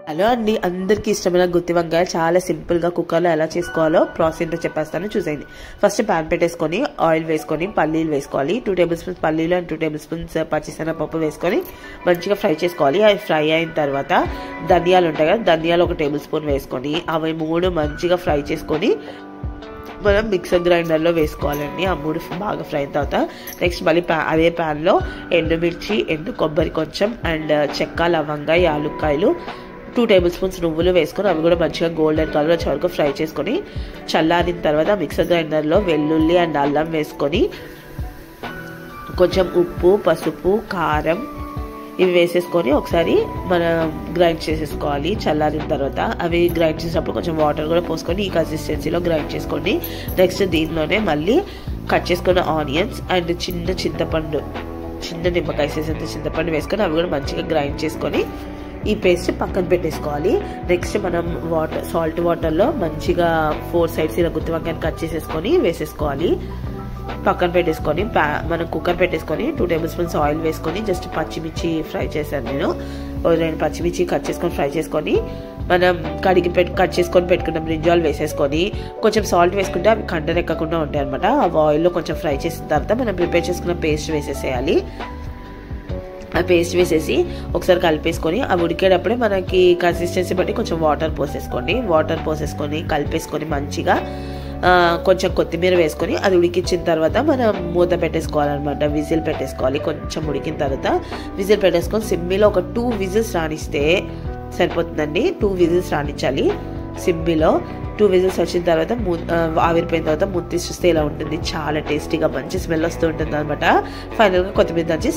Hello అండి, అందరికీ ఇష్టమైన గుత్తి వంకాయ చాలా సింపుల్గా కుక్కర్లో ఎలా చేసుకోవాలో ప్రాసెస్ చెప్పేస్తాను, చూసేయండి. ఫస్ట్ ప్యాన్ పెట్టేసుకొని ఆయిల్ వేసుకొని పల్లీలు వేసుకోవాలి. 2 టేబుల్ స్పూన్స్ పల్లీలు అండ్ 2 టేబుల్ స్పూన్స్ పచ్చిశనగపప్పు వేసుకొని మంచిగా ఫ్రై చేసుకోవాలి. అవి ఫ్రై అయిన తర్వాత ధనియాలు ఉంటాయి కదా, ధనియాలు 1 టేబుల్ స్పూన్ వేసుకొని అవి 3 మంచిగా ఫ్రై చేసుకొని మనం మిక్సర్ గ్రైండర్లో వేసుకోవాలండి. ఆ 3 బాగా ఫ్రై అయిన తర్వాత నెక్స్ట్ మళ్ళీ అదే ప్యాన్లో ఎండుమిర్చి, ఎండు కొబ్బరి కొంచెం అండ్ చెక్క, లవంగ, యాలుక్కాయలు, 2 టేబుల్ స్పూన్స్ నువ్వులు వేసుకొని అవి కూడా మంచిగా గోల్డెన్ కలర్ వచ్చే వరకు ఫ్రై చేసుకొని చల్లారిన తర్వాత మిక్సర్ గ్రైండర్లో వెల్లుల్లి అండ్ అల్లం వేసుకొని కొంచెం ఉప్పు, పసుపు, కారం ఇవి వేసేసుకొని ఒకసారి మనం గ్రైండ్ చేసేసుకోవాలి. చల్లారిన తర్వాత అవి గ్రైండ్ చేసినప్పుడు కొంచెం వాటర్ కూడా పోసుకొని ఈ కన్సిస్టెన్సీలో గ్రైండ్ చేసుకోండి. నెక్స్ట్ దీనిలోనే మళ్ళీ కట్ చేసుకున్న ఆనియన్స్ అండ్ చిన్న నిమ్మకాయ సైజంత చింతపండు వేసుకొని అవి కూడా మంచిగా గ్రైండ్ చేసుకొని ఈ పేస్ట్ పక్కన పెట్టేసుకోవాలి. నెక్స్ట్ మనం సాల్ట్ వాటర్లో మంచిగా 4 సైడ్స్ ఇలా గుత్తి వంకాయని కట్ చేసేసుకొని వేసేసుకోవాలి. పక్కన పెట్టేసుకొని మనం కుక్కర్ పెట్టేసుకొని 2 టేబుల్ స్పూన్స్ ఆయిల్ వేసుకొని జస్ట్ పచ్చిమిర్చి ఫ్రై చేశాను నేను. 2 పచ్చిమిర్చి కట్ చేసుకొని ఫ్రై చేసుకొని మనం కట్ చేసుకొని పెట్టుకున్న బ్రింజాల్ వేసేసుకొని కొంచెం సాల్ట్ వేసుకుంటే అవి కండరెక్కకుండా ఉంటాయి అనమాట. ఆ ఆయిల్లో కొంచెం ఫ్రై చేసిన తర్వాత మనం ప్రిపేర్ చేసుకున్న పేస్ట్ వేసేసేయాలి. ఆ పేస్ట్ వేసేసి ఒకసారి కలిపేసుకొని అవి ఉడికేటప్పుడే మనకి కన్సిస్టెన్సీ బట్టి కొంచెం వాటర్ పోసేసుకొని కలిపేసుకొని మంచిగా కొంచెం కొత్తిమీర వేసుకొని అది ఉడికించిన తర్వాత మనం మూత పెట్టేసుకోవాలన్నమాట. విజిల్ పెట్టేసుకోవాలి. కొంచెం ఉడికిన తర్వాత విజిల్ పెట్టేసుకొని సిమ్మిలో ఒక 2 విజిల్స్ రానిస్తే సరిపోతుందండి. 2 విజిల్స్ రానిచ్చాలి సిమ్మిలో. 2 విజిల్స్ వచ్చిన తర్వాత ఆవిరిపోయిన తర్వాత ముత్తి చూస్తే ఇలా ఉంటుంది. చాలా టేస్టీగా మంచి స్మెల్ వస్తూ ఉంటుంది అనమాట. ఫైనల్గా కొత్తిమీర దంచి